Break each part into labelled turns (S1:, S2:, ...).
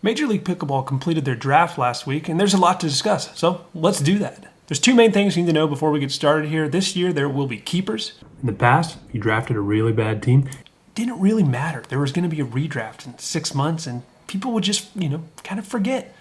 S1: Major League Pickleball completed their draft last week, and there's a lot to discuss, so let's do that. There's two main things you need to know before we get started here. This year, there will be keepers. In the past, if you drafted a really bad team, it didn't really matter. There was going to be a redraft in 6 months, and people would just, kind of forget.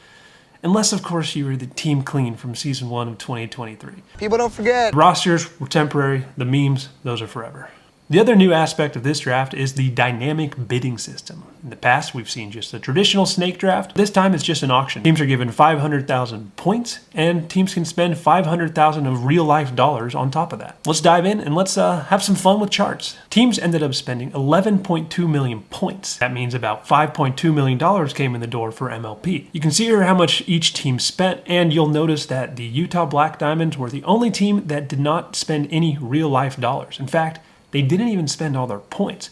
S1: Unless, of course, you were the team clean from season 1 of 2023.
S2: People don't forget.
S1: The rosters were temporary. The memes, those are forever. The other new aspect of this draft is the dynamic bidding system. In the past, we've seen just a traditional snake draft. This time, it's just an auction. Teams are given 500,000 points, and teams can spend 500,000 of real-life dollars on top of that. Let's dive in, and let's have some fun with charts. Teams ended up spending 11.2 million points. That means about $5.2 million came in the door for MLP. You can see here how much each team spent, and you'll notice that the Utah Black Diamonds were the only team that did not spend any real-life dollars. In fact, they didn't even spend all their points.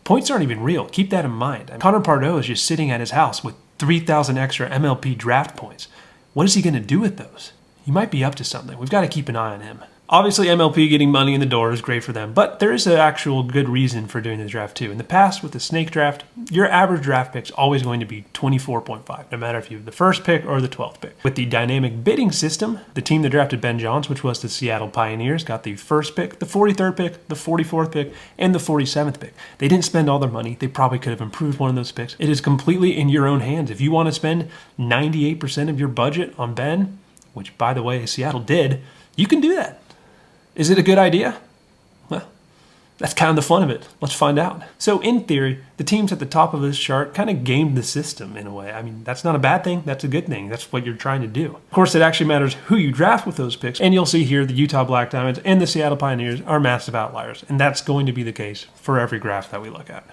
S1: Points aren't even real. Keep that in mind. Connor Pardo is just sitting at his house with 3,000 extra MLP draft points. What is he going to do with those? He might be up to something. We've got to keep an eye on him. Obviously, MLP getting money in the door is great for them, but there is an actual good reason for doing the draft too. In the past, with the snake draft, your average draft pick is always going to be 24.5, no matter if you have the first pick or the 12th pick. With the dynamic bidding system, the team that drafted Ben Johns, which was the Seattle Pioneers, got the first pick, the 43rd pick, the 44th pick, and the 47th pick. They didn't spend all their money. They probably could have improved one of those picks. It is completely in your own hands. If you want to spend 98% of your budget on Ben, which, by the way, Seattle did, you can do that. Is it a good idea? Well, that's kind of the fun of it. Let's find out. So in theory, the teams at the top of this chart kind of gamed the system in a way. I mean, that's not a bad thing. That's a good thing. That's what you're trying to do. Of course, it actually matters who you draft with those picks. And you'll see here the Utah Black Diamonds and the Seattle Pioneers are massive outliers. And that's going to be the case for every graph that we look at.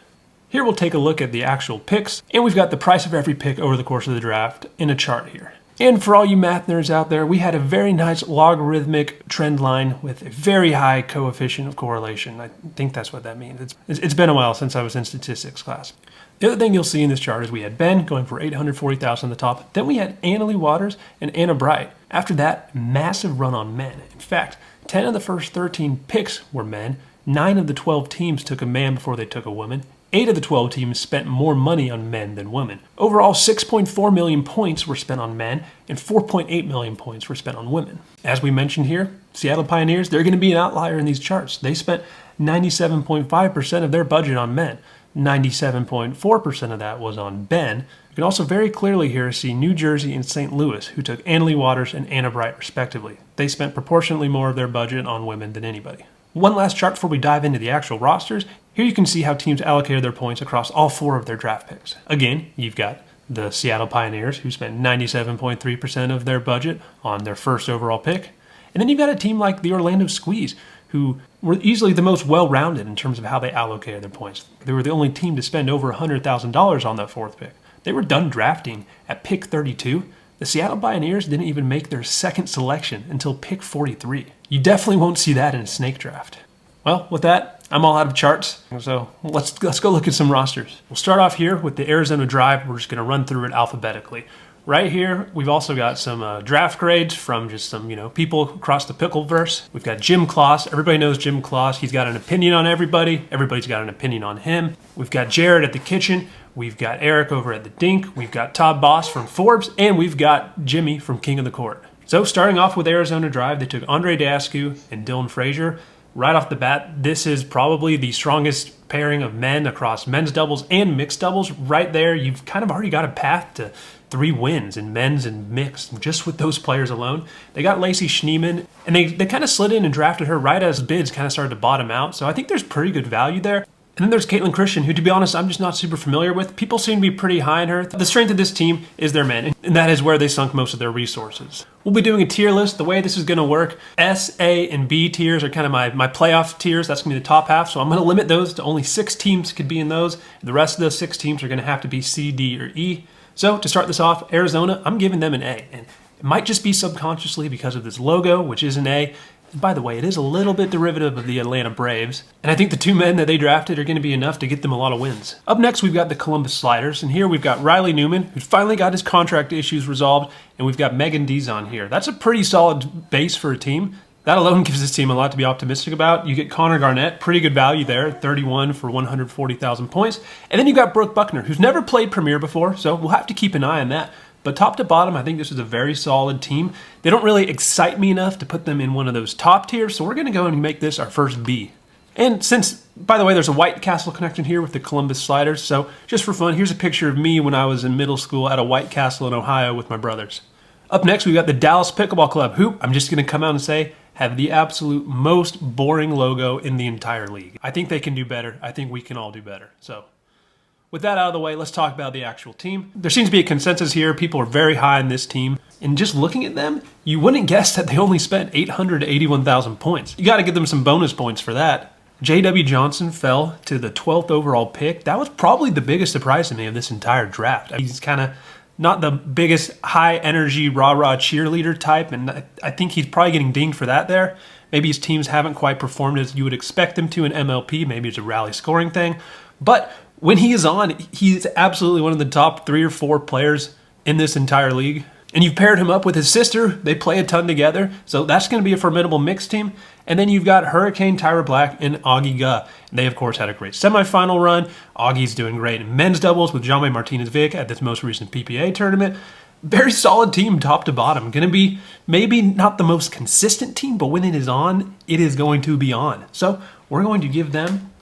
S1: Here we'll take a look at the actual picks. And we've got the price of every pick over the course of the draft in a chart here. And for all you math nerds out there, we had a very nice logarithmic trend line with a very high coefficient of correlation. I think that's what that means. It's been a while since I was in statistics class. The other thing you'll see in this chart is we had Ben going for 840,000 on the top. Then we had Annalie Waters and Anna Bright. After that, massive run on men. In fact, 10 of the first 13 picks were men. 9 of the 12 teams took a man before they took a woman. 8 of the 12 teams spent more money on men than women. Overall, 6.4 million points were spent on men, and 4.8 million points were spent on women. As we mentioned here, Seattle Pioneers, they're going to be an outlier in these charts. They spent 97.5% of their budget on men. 97.4% of that was on Ben. You can also very clearly here see New Jersey and St. Louis, who took Annalie Waters and Anna Bright respectively. They spent proportionately more of their budget on women than anybody. One last chart before we dive into the actual rosters. Here you can see how teams allocated their points across all 4 of their draft picks. Again, you've got the Seattle Pioneers, who spent 97.3% of their budget on their first overall pick. And then you've got a team like the Orlando Squeeze, who were easily the most well-rounded in terms of how they allocated their points. They were the only team to spend over $100,000 on that 4th pick. They were done drafting at pick 32. The Seattle Pioneers didn't even make their second selection until pick 43. You definitely won't see that in a snake draft. Well, with that, I'm all out of charts, so let's go look at some rosters. We'll start off here with the Arizona Drive. We're just going to run through it alphabetically. Right here, we've also got some draft grades from just some, people across the Pickleverse. We've got Jim Kloss. Everybody knows Jim Kloss. He's got an opinion on everybody. Everybody's got an opinion on him. We've got Jared at the Kitchen. We've got Eric over at the Dink. We've got Todd Boss from Forbes. And we've got Jimmy from King of the Court. So starting off with Arizona Drive, they took Andre Dascu and Dylan Frazier. Right off the bat, this is probably the strongest pairing of men across men's doubles and mixed doubles. Right there, you've kind of already got a path to 3 wins in men's and mixed just with those players alone. They got Lacey Schneeman, and they kind of slid in and drafted her right as bids kind of started to bottom out. So I think there's pretty good value there. And then there's Caitlin Christian, who, to be honest, I'm just not super familiar with. People seem to be pretty high on her. The strength of this team is their men, and that is where they sunk most of their resources. We'll be doing a tier list. The way this is going to work, S, A, and B tiers are kind of my playoff tiers. That's going to be the top half, so I'm going to limit those to only 6 teams could be in those. The rest of those 6 teams are going to have to be C, D, or E. So to start this off, Arizona, I'm giving them an A. And it might just be subconsciously because of this logo, which is an A. And by the way, it is a little bit derivative of the Atlanta Braves. And I think the 2 men that they drafted are going to be enough to get them a lot of wins. Up next, we've got the Columbus Sliders. And here we've got Riley Newman, who's finally got his contract issues resolved. And we've got Megan Dizon here. That's a pretty solid base for a team. That alone gives this team a lot to be optimistic about. You get Connor Garnett, pretty good value there, 31 for 140,000 points. And then you got Brooke Buckner, who's never played Premier before, so we'll have to keep an eye on that. But top to bottom, I think this is a very solid team. They don't really excite me enough to put them in one of those top tiers, so we're going to go and make this our first B. And since, by the way, there's a White Castle connection here with the Columbus Sliders, so just for fun, here's a picture of me when I was in middle school at a White Castle in Ohio with my brothers. Up next, we've got the Dallas Pickleball Club, who, I'm just going to come out and say, have the absolute most boring logo in the entire league. I think they can do better. I think we can all do better. So with that out of the way, let's talk about the actual team. There seems to be a consensus here. People are very high on this team. And just looking at them, you wouldn't guess that they only spent 881,000 points. You got to give them some bonus points for that. J.W. Johnson fell to the 12th overall pick. That was probably the biggest surprise to me of this entire draft. He's kind of not the biggest high-energy, rah-rah cheerleader type, and I think he's probably getting dinged for that there. Maybe his teams haven't quite performed as you would expect them to in MLP. Maybe it's a rally scoring thing. But when he is on, he's absolutely one of the top 3 or 4 players in this entire league. And you've paired him up with his sister. They play a ton together, so that's going to be a formidable mixed team. And then you've got Hurricane Tyra Black and Augie Guh. They, of course, had a great semifinal run. Augie's doing great in men's doubles with Jaume Martinez-Vic at this most recent PPA tournament. Very solid team top to bottom. Going to be maybe not the most consistent team, but when it is on, it is going to be on. So we're going to give them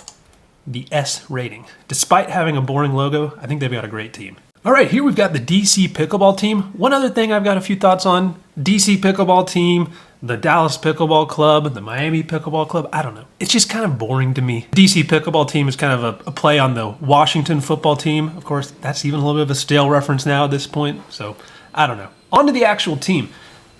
S1: the S rating. Despite having a boring logo, I think they've got a great team. All right, here we've got the DC Pickleball Team. One other thing I've got a few thoughts on. DC Pickleball Team, the Dallas Pickleball Club, the Miami Pickleball Club. I don't know. It's just kind of boring to me. DC Pickleball Team is kind of a play on the Washington football team. Of course, that's even a little bit of a stale reference now at this point. So, I don't know. On to the actual team.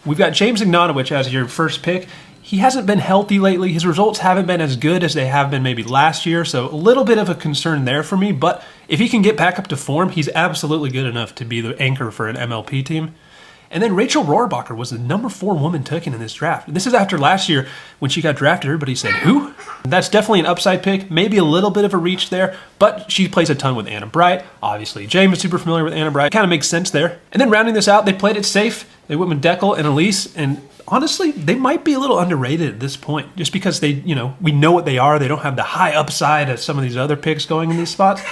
S1: We've got James Ignatowicz as your first pick. He hasn't been healthy lately. His results haven't been as good as they have been maybe last year, so a little bit of a concern there for me. But if he can get back up to form, he's absolutely good enough to be the anchor for an MLP team. And then Rachel Rohrbacher was the number 4 woman taken in this draft. This is after last year when she got drafted. Everybody said, who? That's definitely an upside pick. Maybe a little bit of a reach there, but she plays a ton with Anna Bright. Obviously, James is super familiar with Anna Bright. Kind of makes sense there. And then rounding this out, they played it safe. They went with Deckel and Elise, and honestly, they might be a little underrated at this point, just because we know what they are. They don't have the high upside as some of these other picks going in these spots.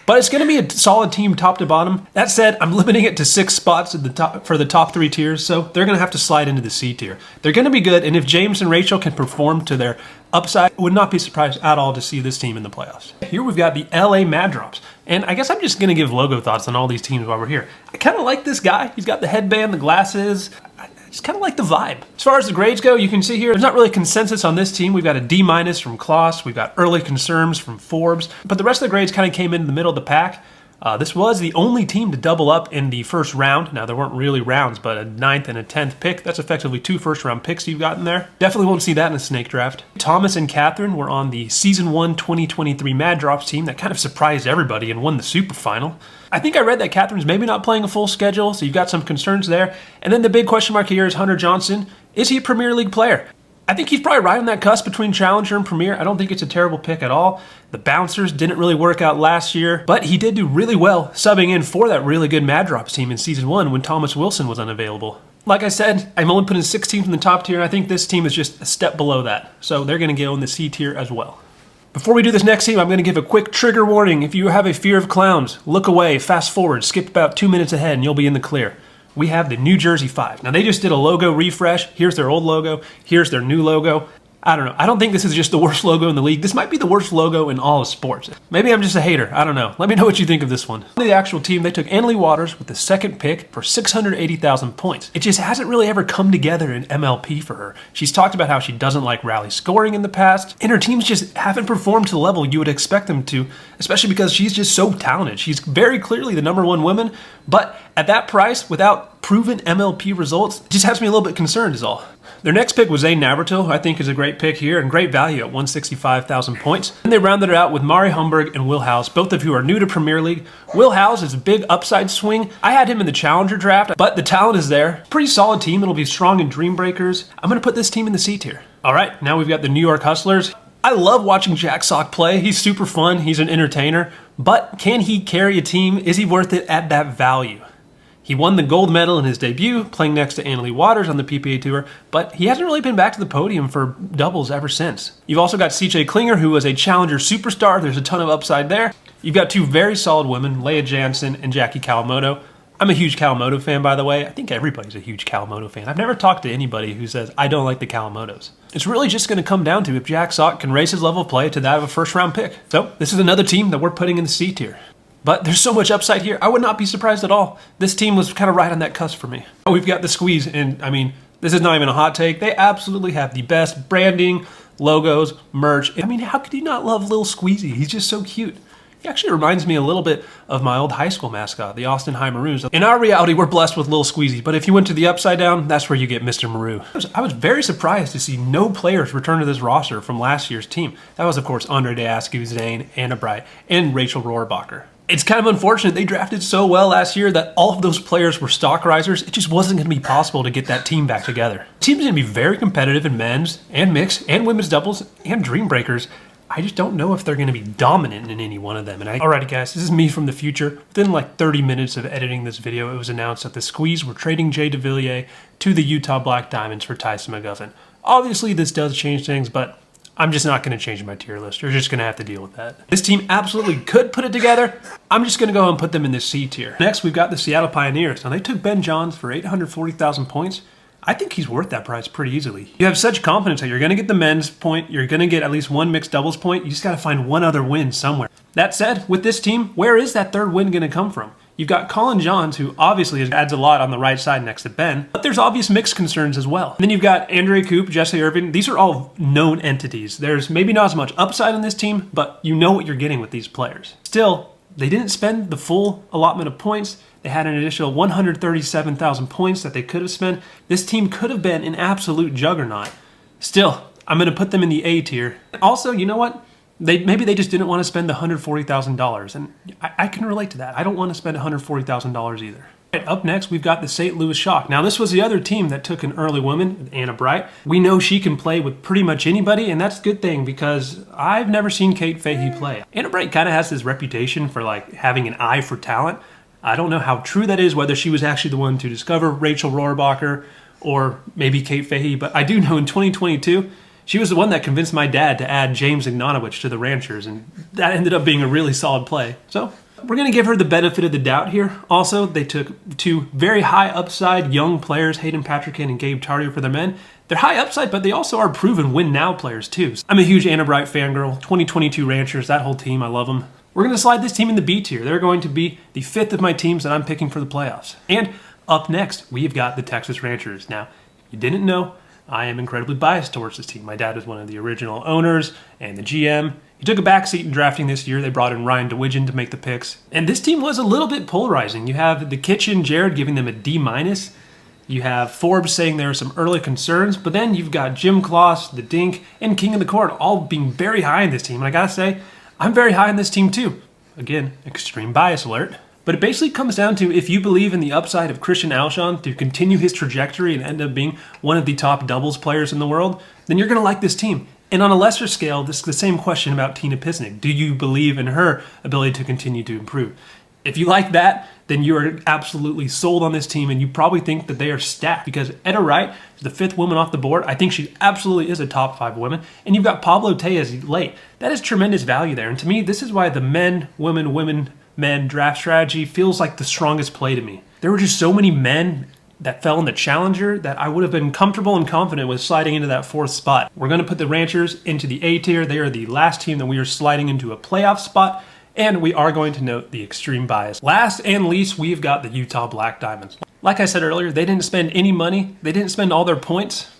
S1: But it's going to be a solid team top to bottom. That said, I'm limiting it to 6 spots at the top for the top 3 tiers, so they're going to have to slide into the C tier. They're going to be good, and if James and Rachel can perform to their upside, I would not be surprised at all to see this team in the playoffs. Here we've got the LA Mad Drops, and I guess I'm just going to give logo thoughts on all these teams while we're here. I kind of like this guy. He's got the headband, the glasses. Just kind of like the vibe. As far as the grades go, you can see here, there's not really consensus on this team. We've got a D- from Kloss. We've got early concerns from Forbes. But the rest of the grades kind of came in the middle of the pack. This was the only team to double up in the first round. Now, there weren't really rounds, but a 9th and a 10th pick. That's effectively 2 first-round picks you've got in there. Definitely won't see that in a snake draft. Thomas and Catherine were on the Season 1 2023 Mad Drops team that kind of surprised everybody and won the Super Final. I think I read that Catherine's maybe not playing a full schedule, so you've got some concerns there. And then the big question mark here is Hunter Johnson. Is he a Premier League player? I think he's probably right on that cusp between Challenger and Premier. I don't think it's a terrible pick at all. The Bouncers didn't really work out last year, but he did do really well subbing in for that really good Mad Drops team in Season 1 when Thomas Wilson was unavailable. Like I said, I'm only putting 6 teams in the top tier. I think this team is just a step below that, so they're going to go in the C tier as well. Before we do this next team, I'm going to give a quick trigger warning. If you have a fear of clowns, look away, fast forward, skip about 2 minutes ahead, and you'll be in the clear. We have the New Jersey 5. Now, they just did a logo refresh. Here's their old logo. Here's their new logo. I don't know. I don't think this is just the worst logo in the league. This might be the worst logo in all of sports. Maybe I'm just a hater. I don't know. Let me know what you think of this one. The actual team, they took Annalie Waters with the 2nd pick for 680,000 points. It just hasn't really ever come together in MLP for her. She's talked about how she doesn't like rally scoring in the past, and her teams just haven't performed to the level you would expect them to, especially because she's just so talented. She's very clearly the number 1 woman, but at that price, without proven MLP results, it just has me a little bit concerned is all. Their next pick was Zane Navratil, who I think is a great pick here and great value at 165,000 points. And they rounded it out with Mari Humberg and Will Howes, both of who are new to Premier League. Will Howes is a big upside swing. I had him in the Challenger draft, but the talent is there. Pretty solid team. It'll be strong in Dream Breakers. I'm going to put this team in the C tier. All right, now we've got the New York Hustlers. I love watching Jack Sock play. He's super fun. He's an entertainer. But can he carry a team? Is he worth it at that value? He won the gold medal in his debut, playing next to Annalie Waters on the PPA Tour, but he hasn't really been back to the podium for doubles ever since. You've also got CJ Klinger, who was a challenger superstar. There's a ton of upside there. You've got two very solid women, Leah Jansen and Jackie Kawamoto. I'm a huge Kawamoto fan, by the way. I think everybody's a huge Kawamoto fan. I've never talked to anybody who says, I don't like the Kawamotos. It's really just going to come down to if Jack Sock can raise his level of play to that of a first-round pick. So this is another team that we're putting in the C tier. But there's so much upside here, I would not be surprised at all. This team was kind of right on that cusp for me. We've got the Squeeze, and I mean, this is not even a hot take. They absolutely have the best branding, logos, merch. I mean, how could you not love Lil Squeezy? He's just so cute. He actually reminds me a little bit of my old high school mascot, the Austin High Maroons. In our reality, we're blessed with Lil Squeezy, but if you went to the Upside Down, that's where you get Mr. Maru. I was very surprised to see no players return to this roster from last year's team. That was, of course, Andre Askew, Zane, Anna Bright, and Rachel Rohrbacher. It's kind of unfortunate they drafted so well last year that all of those players were stock risers. It just wasn't going to be possible to get that team back together. The team's going to be very competitive in men's and mixed and women's doubles and Dream Breakers. I just don't know if they're going to be dominant in any one of them. Alrighty guys, this is me from the future. Within like 30 minutes of editing this video, it was announced that the Squeeze were trading Jay DeVilliers to the Utah Black Diamonds for Tyson McGuffin. Obviously this does change things, but I'm just not going to change my tier list. You're just going to have to deal with that. This team absolutely could put it together. I'm just going to go and put them in the C tier. Next, we've got the Seattle Pioneers. Now, they took Ben Johns for 840,000 points. I think he's worth that price pretty easily. You have such confidence that you're going to get the men's point. You're going to get at least one mixed doubles point. You just got to find one other win somewhere. That said, with this team, where is that third win going to come from? You've got Colin Johns, who obviously adds a lot on the right side next to Ben, but there's obvious mixed concerns as well. And then you've got Andre Coop, Jesse Irvin. These are all known entities. There's maybe not as much upside on this team, but you know what you're getting with these players. Still, they didn't spend the full allotment of points. They had an additional 137,000 points that they could have spent. This team could have been an absolute juggernaut. Still, I'm going to put them in the A tier. Also, you know what? Maybe they just didn't want to spend the $140,000, and I can relate to that. I don't want to spend $140,000 either. Right, up next, we've got the St. Louis Shock. Now, this was the other team that took an early woman, Anna Bright. We know she can play with pretty much anybody, and that's a good thing because I've never seen Kate Fahey play. Anna Bright kind of has this reputation for like having an eye for talent. I don't know how true that is, whether she was actually the one to discover Rachel Rohrbacher or maybe Kate Fahey, but I do know in 2022, she was the one that convinced my dad to add James Ignanovich to the Ranchers, and that ended up being a really solid play. So we're going to give her the benefit of the doubt here. Also, they took two very high upside young players, Hayden Patrickin and Gabe Tardio for their men. They're high upside, but they also are proven win-now players too. I'm a huge Anna Bright fangirl. 2022 Ranchers, that whole team, I love them. We're going to slide this team in the B tier. They're going to be the fifth of my teams that I'm picking for the playoffs. And up next, we've got the Texas Ranchers. Now, you didn't know, I am incredibly biased towards this team. My dad was one of the original owners and the GM. He took a backseat in drafting this year. They brought in Ryan DeWidgeon to make the picks. And this team was a little bit polarizing. You have the Kitchen, Jared giving them a D-. You have Forbes saying there are some early concerns, but then you've got Jim Kloss, the Dink, and King of the Court all being very high in this team. And I gotta say, I'm very high in this team too. Again, extreme bias alert. But it basically comes down to if you believe in the upside of Christian Alshon to continue his trajectory and end up being one of the top doubles players in the world, then you're going to like this team. And on a lesser scale, this is the same question about Tina Pisnik. Do you believe in her ability to continue to improve? If you like that, then you are absolutely sold on this team, and you probably think that they are stacked because Etta Wright is the fifth woman off the board. I think she absolutely is a top 5 woman. And you've got Pablo Tejas late. That is tremendous value there. And to me, this is why the men, men draft strategy feels like the strongest play to me. There were just so many men that fell in the Challenger that I would have been comfortable and confident with sliding into that 4th spot. We're going to put the Ranchers into the A tier. They are the last team that we are sliding into a playoff spot. And we are going to note the extreme bias. Last and least, we've got the Utah Black Diamonds. Like I said earlier, they didn't spend any money. They didn't spend all their points.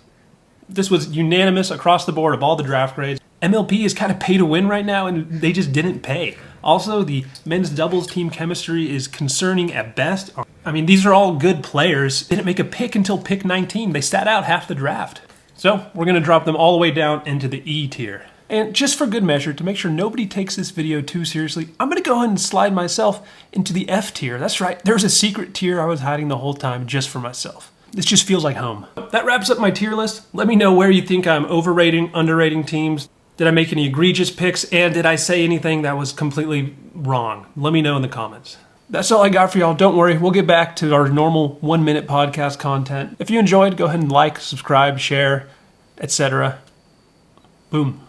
S1: This was unanimous across the board of all the draft grades. MLP is kind of pay to win right now, and they just didn't pay. Also, the men's doubles team chemistry is concerning at best. I mean, these are all good players. They didn't make a pick until pick 19. They sat out half the draft. So we're going to drop them all the way down into the E tier. And just for good measure, to make sure nobody takes this video too seriously, I'm going to go ahead and slide myself into the F tier. That's right, there's a secret tier I was hiding the whole time just for myself. This just feels like home. That wraps up my tier list. Let me know where you think I'm overrating, underrating teams. Did I make any egregious picks? And did I say anything that was completely wrong? Let me know in the comments. That's all I got for y'all. Don't worry, we'll get back to our normal 1-minute podcast content. If you enjoyed, go ahead and like, subscribe, share, etc. Boom.